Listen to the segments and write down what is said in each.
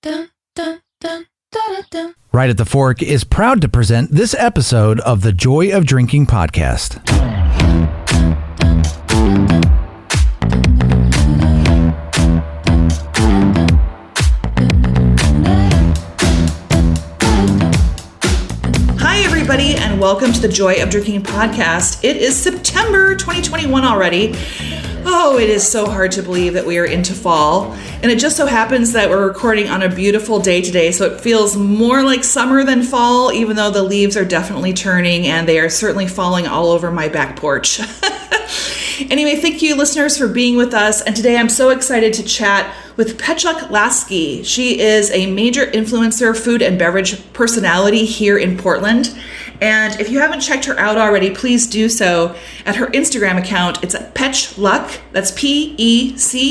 Right at the Fork is proud to present this episode of the Joy of Drinking podcast. Hi, everybody, and welcome to the Joy of Drinking podcast. It is September 2021 already. Oh, it is so hard to believe that we are into fall. And it just so happens that we're recording on a beautiful day today, so it feels more like summer than fall, even though the leaves are definitely turning and they are certainly falling all over my back porch. Anyway, thank you, listeners, for being with us. And today I'm so excited to chat with Pechluck. She is a major influencer, food and beverage personality here in Portland. And if you haven't checked her out already, please do so at her Instagram account. It's at Pechluck. That's Pechluk.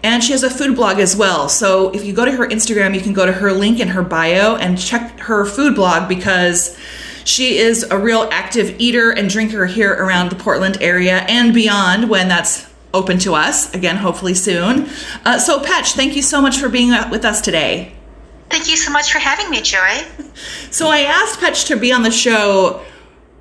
And she has a food blog as well. So if you go to her Instagram, you can go to her link in her bio and check her food blog because she is a real active eater and drinker here around the Portland area and beyond when that's open to us, again, hopefully soon. So Pech, thank you so much for being with us today. Thank you so much for having me, Joy. So I asked Pech to be on the show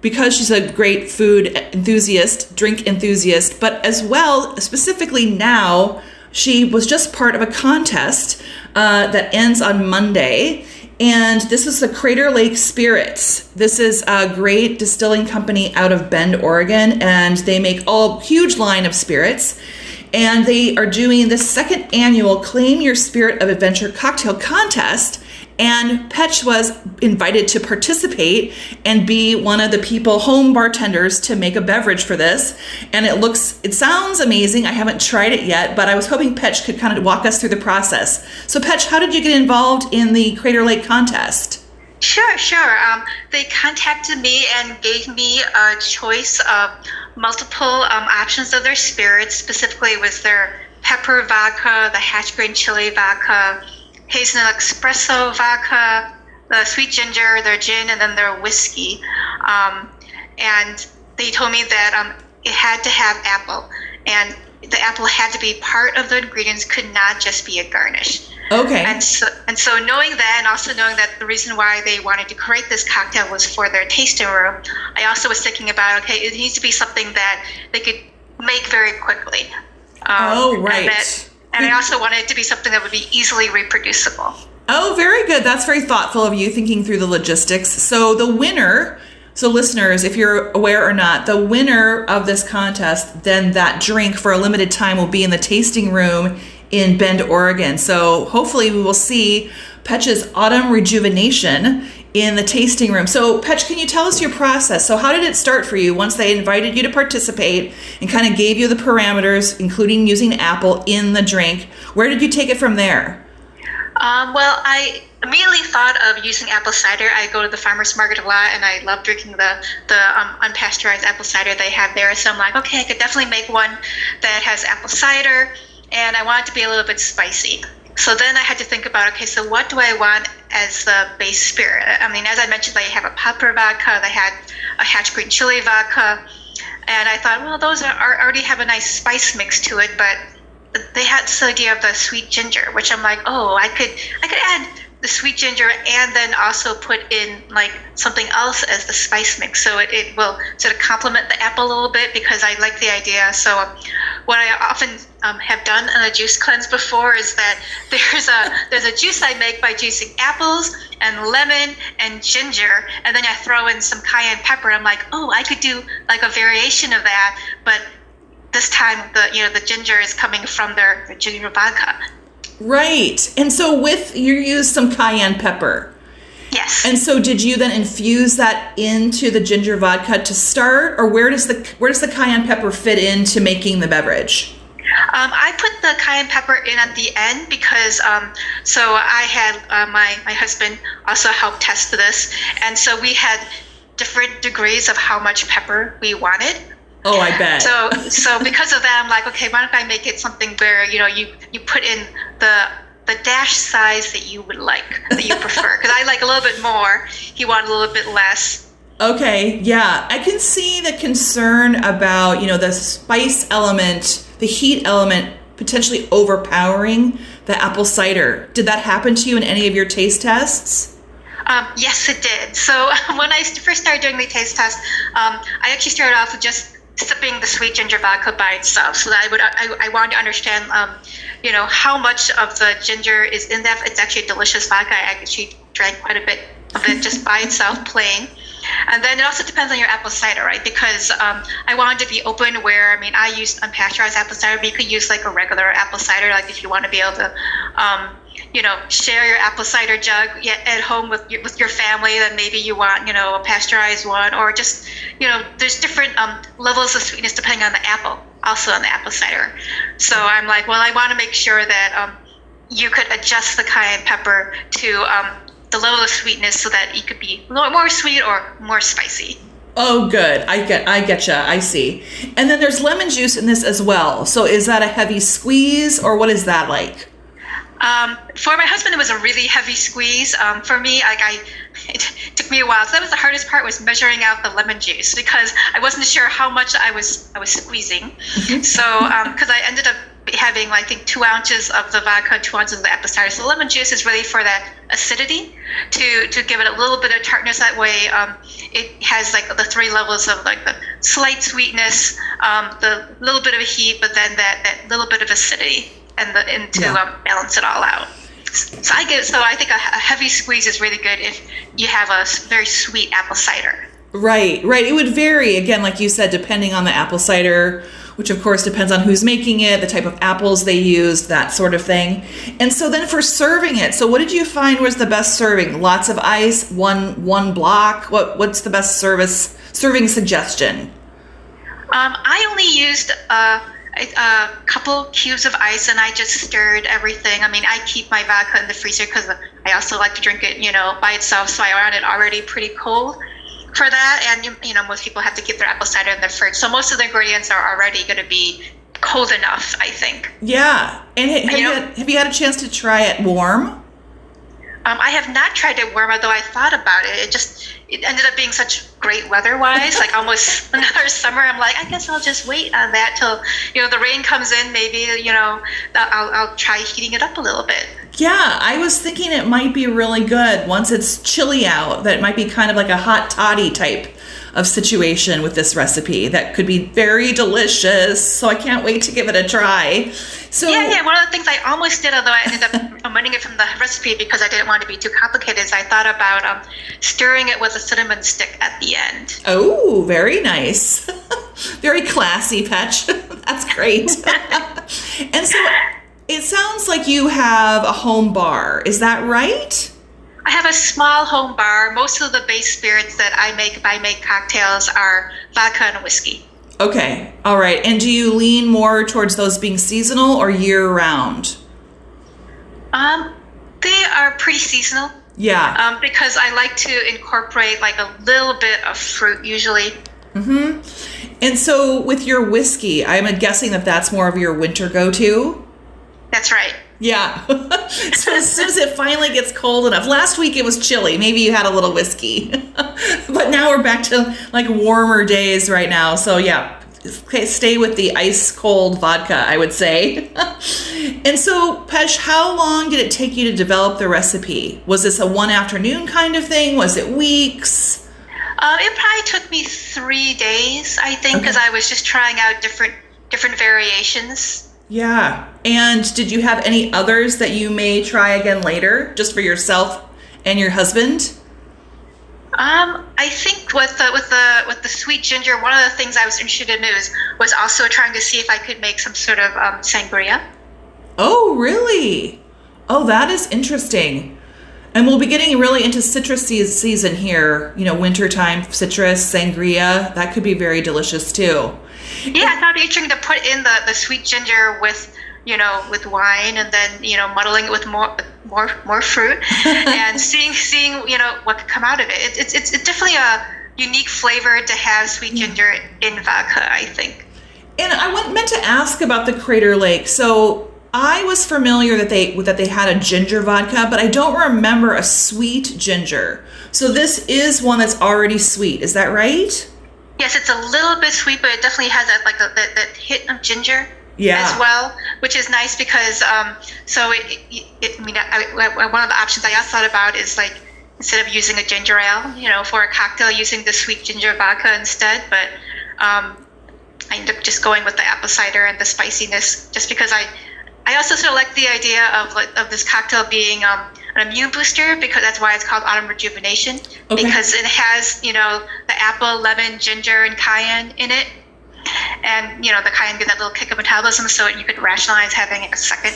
because she's a great food enthusiast, drink enthusiast, but as well, specifically now, she was just part of a contest that ends on Monday. And this is the Crater Lake Spirits. This is a great distilling company out of Bend, Oregon, and they make a huge line of spirits. And they are doing the second annual Claim Your Spirit of Adventure cocktail contest. And Pech was invited to participate and be one of the home bartenders to make a beverage for this. And it sounds amazing. I haven't tried it yet, but I was hoping Pech could kind of walk us through the process. So Pech, how did you get involved in the Crater Lake contest? Sure. They contacted me and gave me a choice of multiple options of their spirits. Specifically, it was their pepper vodka, the hatch green chili vodka, hazelnut espresso vodka, the sweet ginger, their gin, and then their whiskey. And they told me that it had to have apple, and the apple had to be part of the ingredients, could not just be a garnish. Okay. And so knowing that, and also knowing that the reason why they wanted to create this cocktail was for their tasting room, I also was thinking about, okay, it needs to be something that they could make very quickly. Right. And I also wanted it to be something that would be easily reproducible. Oh, very good. That's very thoughtful of you, thinking through the logistics. So the winner, listeners, if you're aware or not, the winner of this contest, then that drink for a limited time will be in the tasting room in Bend, Oregon. So hopefully we will see Pech's Autumn Rejuvenation in the tasting room. So Pech, can you tell us your process? So how did it start for you once they invited you to participate and kind of gave you the parameters, including using apple in the drink? Where did you take it from there? Well, I immediately thought of using apple cider. I go to the farmer's market a lot, and I love drinking the unpasteurized apple cider they have there. So I'm like, okay, I could definitely make one that has apple cider, and I want it to be a little bit spicy. So then I had to think about, okay, so what do I want as the base spirit? I mean, as I mentioned, they have a pepper vodka, they had a hatch green chili vodka, and I thought, well, those already have a nice spice mix to it, but they had this idea of the sweet ginger, which I'm like, oh, I could add the sweet ginger and then also put in like something else as the spice mix, so it will sort of complement the apple a little bit, because I like the idea. So what I often have done in a juice cleanse before is that there's a juice I make by juicing apples and lemon and ginger, and then I throw in some cayenne pepper. I'm like, oh, I could do like a variation of that, but this time the ginger is coming from their ginger vodka. Right. And so you used some cayenne pepper. Yes. And so did you then infuse that into the ginger vodka to start, or where does the cayenne pepper fit into making the beverage? I put the cayenne pepper in at the end because so I had my husband also help test this, and so we had different degrees of how much pepper we wanted. Oh, I bet. So because of that, I'm like, okay, why don't I make it something where you put in the dash size that you would like, that you prefer, because I like a little bit more. He wanted a little bit less. Okay, yeah, I can see the concern about the spice element, the heat element potentially overpowering the apple cider. Did that happen to you in any of your taste tests? Yes, it did. So when I first started doing the taste test, I actually started off with just sipping the sweet ginger vodka by itself, so that I wanted to understand, how much of the ginger is in that. It's actually a delicious vodka. I actually drank quite a bit of it just by itself, plain. And then it also depends on your apple cider, right? Because I wanted to be open where, I used unpasteurized apple cider, but you could use like a regular apple cider, like if you want to be able to, share your apple cider jug at home with your family, then maybe you want, a pasteurized one, or just, there's different levels of sweetness depending on the apple, also on the apple cider. So I'm like, well, I want to make sure that you could adjust the cayenne pepper to the level of sweetness so that it could be a little more sweet or more spicy. Oh, good. I getcha. I see. And then there's lemon juice in this as well. So is that a heavy squeeze, or what is that like? For my husband, it was a really heavy squeeze. For me, it took me a while. So that was the hardest part, was measuring out the lemon juice, because I wasn't sure how much I was squeezing. So, because I ended up having, I think, 2 ounces of the vodka, 2 ounces of the apple cider. So the lemon juice is really for that acidity, to give it a little bit of tartness. That way, it has like the 3 levels of like the slight sweetness, the little bit of heat, but then that little bit of acidity, and to balance it all out. So I think a heavy squeeze is really good if you have a very sweet apple cider. Right. It would vary, again, like you said, depending on the apple cider, which of course depends on who's making it, the type of apples they used, that sort of thing. And so then for serving it, so what did you find was the best serving? Lots of ice, one block? What's the best serving suggestion? I only used a couple cubes of ice, and I just stirred everything. I keep my vodka in the freezer because I also like to drink it, by itself. So I want it already pretty cold for that. And, most people have to keep their apple cider in the fridge. So most of the ingredients are already going to be cold enough, I think. Yeah. And have you had a chance to try it warm? I have not tried it warm, although I thought about it. It ended up being such great weather-wise, like almost another summer. I'm like, I guess I'll just wait on that till, the rain comes in. Maybe, I'll try heating it up a little bit. Yeah, I was thinking it might be really good once it's chilly out. That it might be kind of like a hot toddy type of situation with this recipe. That could be very delicious. So I can't wait to give it a try. So yeah. One of the things I almost did, although I ended up omitting it from the recipe because I didn't want to be too complicated, is I thought about stirring it with a cinnamon stick at the end. Oh, very nice. Very classy, Pech. That's great. And so it sounds like you have a home bar. Is that right? I have a small home bar. Most of the base spirits that I make, if I make cocktails, are vodka and whiskey. Okay. All right. And do you lean more towards those being seasonal or year-round? They are pretty seasonal. Yeah. Because I like to incorporate like a little bit of fruit usually. Mm-hmm. And so with your whiskey, I'm guessing that that's more of your winter go-to? That's right. Yeah. So as soon as it finally gets cold enough. Last week it was chilly. Maybe you had a little whiskey. But now we're back to like warmer days right now. So yeah, stay with the ice cold vodka, I would say. And so, Pech, how long did it take you to develop the recipe? Was this a one afternoon kind of thing? Was it weeks? It probably took me 3 days, I think, because I was just trying out different variations. Yeah. And did you have any others that you may try again later, just for yourself and your husband? I think with the sweet ginger, one of the things I was interested in was also trying to see if I could make some sort of sangria. Oh, really? Oh, that is interesting. And we'll be getting really into citrus season here. Wintertime citrus, sangria. That could be very delicious too. Yeah, I thought it'd be interesting to put in the sweet ginger with wine, and then muddling it with more fruit, and seeing what could come out of it. It's definitely a unique flavor to have sweet ginger in vodka, I think. And I meant to ask about the Crater Lake. So I was familiar that they had a ginger vodka, but I don't remember a sweet ginger. So this is one that's already sweet. Is that right? Yes, it's a little bit sweet, but it definitely has that hit of ginger. Yeah. as well, which is nice because one of the options I also thought about is like instead of using a ginger ale, for a cocktail, using the sweet ginger vodka instead. But I ended up just going with the apple cider and the spiciness, just because I also sort of like the idea of this cocktail being an immune booster, because that's why it's called Autumn Rejuvenation, because it has the apple, lemon, ginger, and cayenne in it. And the cayenne gives that little kick of metabolism, so you could rationalize having a second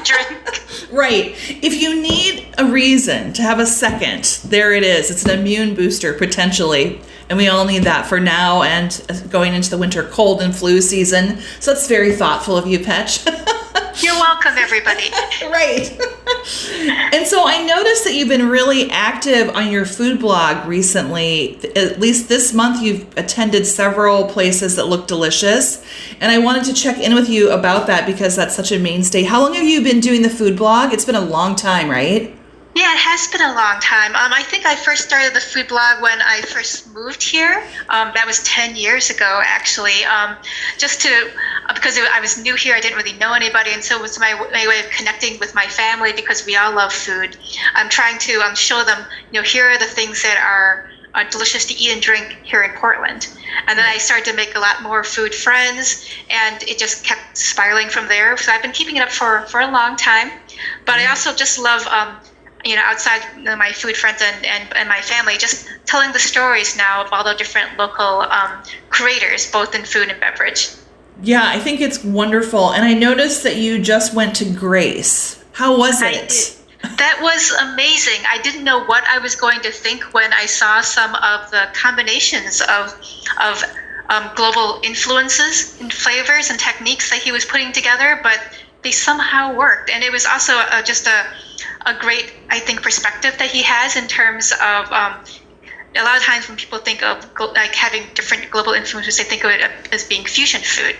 drink. Right. If you need a reason to have a second, there it is. It's an immune booster potentially, and we all need that for now and going into the winter cold and flu season. So that's very thoughtful of you, Pech. You're welcome, everybody. Right. And so I noticed that you've been really active on your food blog recently. At least this month, you've attended several places that look delicious. And I wanted to check in with you about that because that's such a mainstay. How long have you been doing the food blog? It's been a long time, right? Yeah, it has been a long time. I think I first started the food blog when I first moved here. That was 10 years ago, actually. Because I was new here, I didn't really know anybody, and so it was my way of connecting with my family because we all love food. I'm trying to show them, here are the things that are delicious to eat and drink here in Portland. And then I started to make a lot more food friends, and it just kept spiraling from there. So I've been keeping it up for a long time. But I also just love outside my food friends and my family, just telling the stories now of all the different local creators, both in food and beverage. Yeah, I think it's wonderful. And I noticed that you just went to Grace. How was it? That was amazing. I didn't know what I was going to think when I saw some of the combinations of global influences and flavors and techniques that he was putting together, but they somehow worked. And it was also just a great, I think, perspective that he has in terms of a lot of times when people think of like having different global influences, they think of it as being fusion food.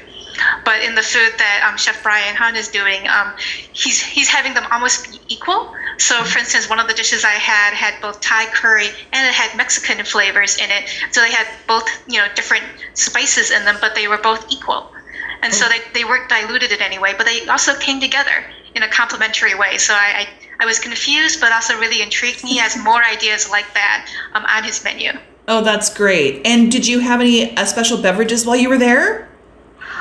But in the food that Chef Brian Hahn is doing, he's having them almost equal. So, for instance, one of the dishes I had both Thai curry and it had Mexican flavors in it. So they had both, different spices in them, but they were both equal. And so they weren't diluted in any way, but they also came together in a complementary way. So I was confused, but also really intrigued me as more ideas like that on his menu. Oh, that's great. And did you have any special beverages while you were there?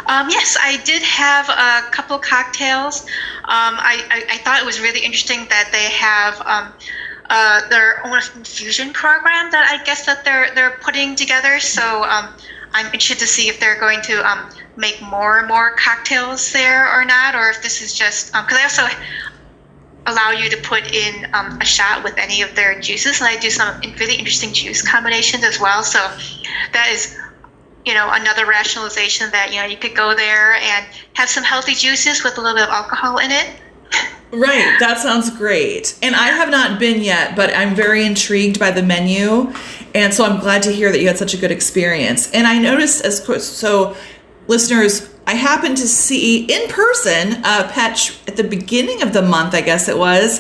Yes, I did have a couple cocktails. I thought it was really interesting that they have their own infusion program that I guess that they're putting together. So I'm interested to see if they're going to make more and more cocktails there or not, or if this is just because I also allow you to put in a shot with any of their juices, and I do some really interesting juice combinations as well. So that is another rationalization that you could go there and have some healthy juices with a little bit of alcohol in it. Right, that sounds great. And I have not been yet, but I'm very intrigued by the menu, and so I'm glad to hear that you had such a good experience. And I noticed, so listeners, I happened to see in person Pech at the beginning of the month, I guess it was,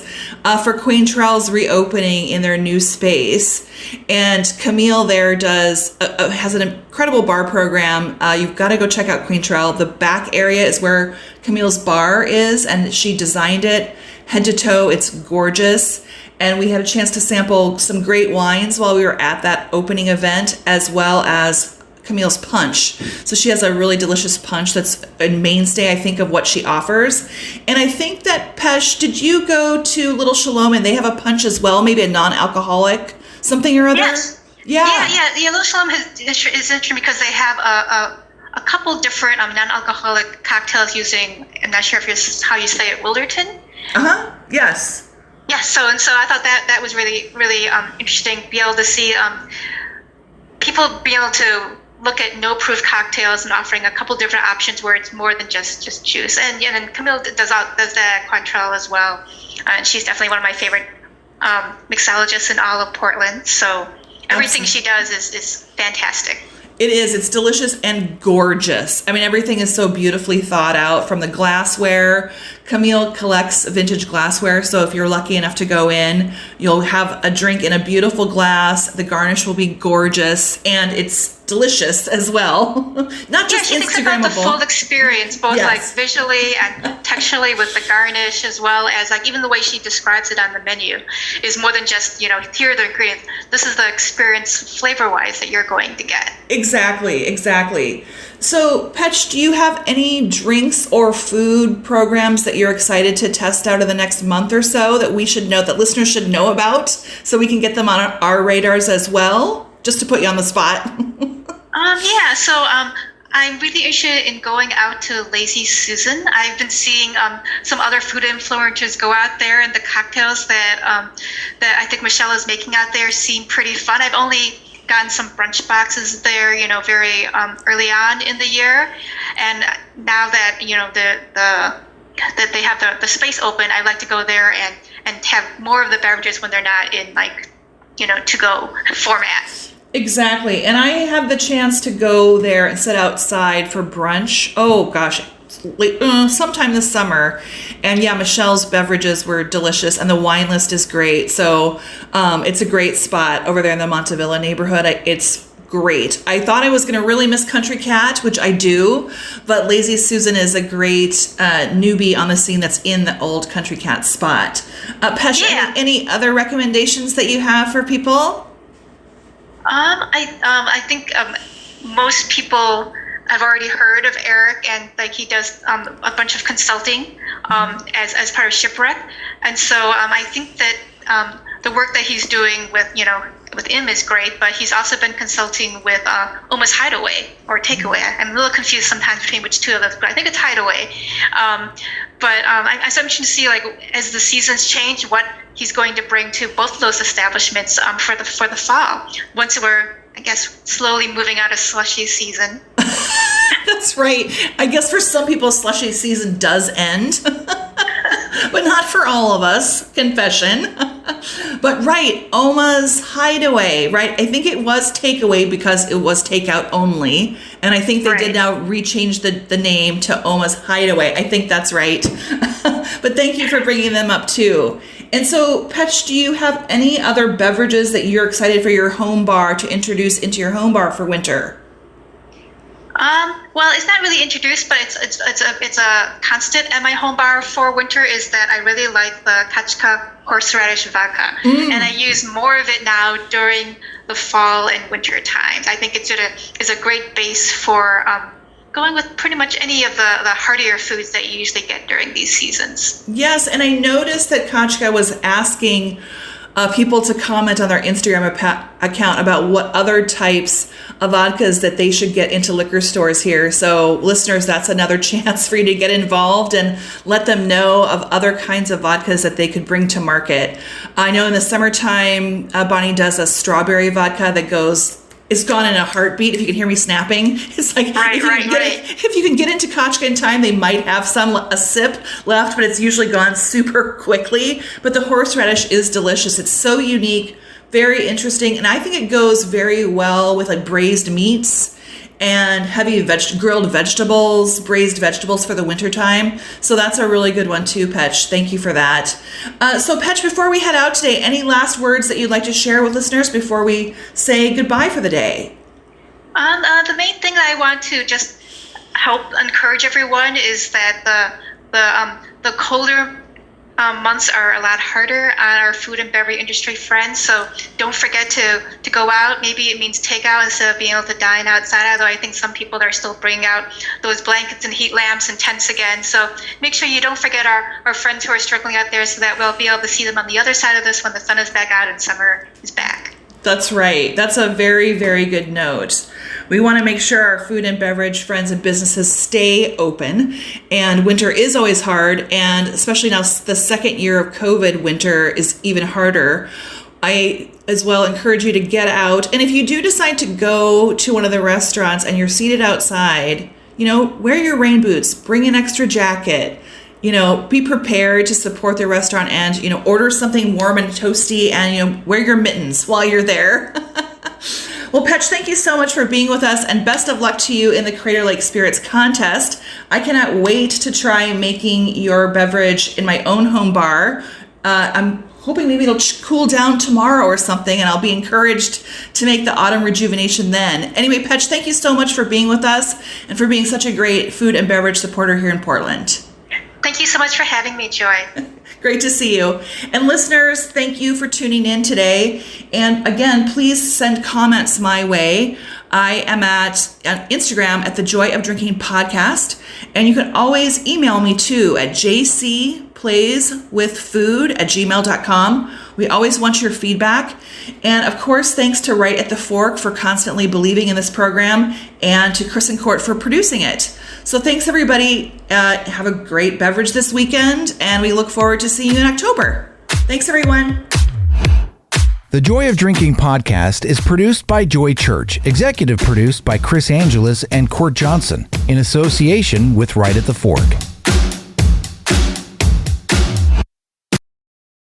for Quaintrell's reopening in their new space. And Camille there has an incredible bar program. You've got to go check out Quaintrell. The back area is where Camille's bar is, and she designed it head to toe. It's gorgeous. And we had a chance to sample some great wines while we were at that opening event, as well as Camille's punch. So she has a really delicious punch that's a mainstay, I think, of what she offers. And I think that, Pech, did you go to Little Shalom and they have a punch as well, maybe a non-alcoholic something or other? Yes. Yeah. Little Shalom is interesting because they have a couple different non-alcoholic cocktails using, I'm not sure if it's how you say it, Wilderton? Yes. Yeah, so I thought that was really, really interesting, be able to see people be able to look at no-proof cocktails and offering a couple different options where it's more than just juice. And Camille does that at Quaintrell as well. And she's definitely one of my favorite mixologists in all of Portland. So everything she does is fantastic. It is. It's delicious and gorgeous. I mean, everything is so beautifully thought out, from the glassware Camille collects vintage glassware, so if you're lucky enough to go in, you'll have a drink in a beautiful glass. The garnish will be gorgeous, and it's delicious as well. Not just she thinks about the full experience, both like visually and texturally with the garnish, as well as like even the way she describes it on the menu is more than just, here are the ingredients. This is the experience flavor-wise that you're going to get. Exactly. So, Pech, do you have any drinks or food programs that you're excited to test out in the next month or so that we should know, that listeners should know about, so we can get them on our radars as well? Just to put you on the spot. I'm really interested in going out to Lazy Susan. I've been seeing some other food influencers go out there, and the cocktails that I think Michelle is making out there seem pretty fun. I've only gotten some brunch boxes there, very early on in the year, and now that that they have the space open, I like to go there and have more of the beverages when they're not in to go format. Exactly. And I had the chance to go there and sit outside for brunch. Oh, gosh, sometime this summer. And yeah, Michelle's beverages were delicious, and the wine list is great. So it's a great spot over there in the Montevilla neighborhood. It's great. I thought I was going to really miss Country Cat, which I do, but Lazy Susan is a great newbie on the scene that's in the old Country Cat spot. Pech, any other recommendations that you have for people? I think most people have already heard of Eric, and like he does a bunch of consulting as part of Shipwreck, and so I think that the work that he's doing with him is great, but he's also been consulting with Oma's Hideaway or Takeaway. I'm a little confused sometimes between which two of those, but I think it's Hideaway. But I'm interested to see, like, as the seasons change, what he's going to bring to both of those establishments for the fall. Once we're, I guess, slowly moving out of slushy season. That's right. I guess for some people, slushy season does end, but not for all of us. Confession. But right, Oma's Hideaway, right? I think it was takeaway because it was takeout only. And I think they did now rechange the name to Oma's Hideaway. I think that's right. But thank you for bringing them up too. And so, Pech, do you have any other beverages that you're excited for your home bar to introduce into your home bar for winter? Well, it's not really introduced, but it's a constant at my home bar for winter, is that I really like the Kachka horseradish vodka, and I use more of it now during the fall and winter times. I think it's a great base for going with pretty much any of the heartier foods that you usually get during these seasons. Yes, and I noticed that Kachka was asking people to comment on their Instagram account about what other types of vodkas that they should get into liquor stores here. So listeners, that's another chance for you to get involved and let them know of other kinds of vodkas that they could bring to market. I know in the summertime, Bonnie does a strawberry vodka that it's gone in a heartbeat. If you can hear me snapping, it's like, if you can get into Kachka in time, they might have a sip left, but it's usually gone super quickly. But the horseradish is delicious. It's so unique, very interesting, and I think it goes very well with like braised meats and heavy grilled vegetables, braised vegetables for the wintertime. So that's a really good one too, Pech. Thank you for that. So Pech, before we head out today, any last words that you'd like to share with listeners before we say goodbye for the day? The main thing that I want to just help encourage everyone is that the colder months are a lot harder on our food and beverage industry friends, so don't forget to go out. Maybe it means takeout instead of being able to dine outside, although I think some people are still bringing out those blankets and heat lamps and tents again. So make sure you don't forget our friends who are struggling out there, so that we'll be able to see them on the other side of this when the sun is back out and summer is back. That's right. That's a very, very good note. We want to make sure our food and beverage friends and businesses stay open. And winter is always hard. And especially now, the second year of COVID, winter is even harder. I as well encourage you to get out. And if you do decide to go to one of the restaurants and you're seated outside, wear your rain boots, bring an extra jacket. Be prepared to support the restaurant and, order something warm and toasty and, wear your mittens while you're there. Well, Pech, thank you so much for being with us, and best of luck to you in the Crater Lake Spirits contest. I cannot wait to try making your beverage in my own home bar. I'm hoping maybe it'll cool down tomorrow or something, and I'll be encouraged to make the autumn rejuvenation then. Anyway, Pech, thank you so much for being with us and for being such a great food and beverage supporter here in Portland. Thank you so much for having me, Joy. Great to see you. And listeners, thank you for tuning in today. And again, please send comments my way. I am at Instagram at the Joy of Drinking Podcast. And you can always email me too at jcplayswithfood@gmail.com. We always want your feedback. And of course, thanks to Right at the Fork for constantly believing in this program, and to Chris and Court for producing it. So thanks, everybody. Have a great beverage this weekend, and we look forward to seeing you in October. Thanks, everyone. The Joy of Drinking podcast is produced by Joy Church, executive produced by Chris Angeles and Court Johnson, in association with Right at the Fork.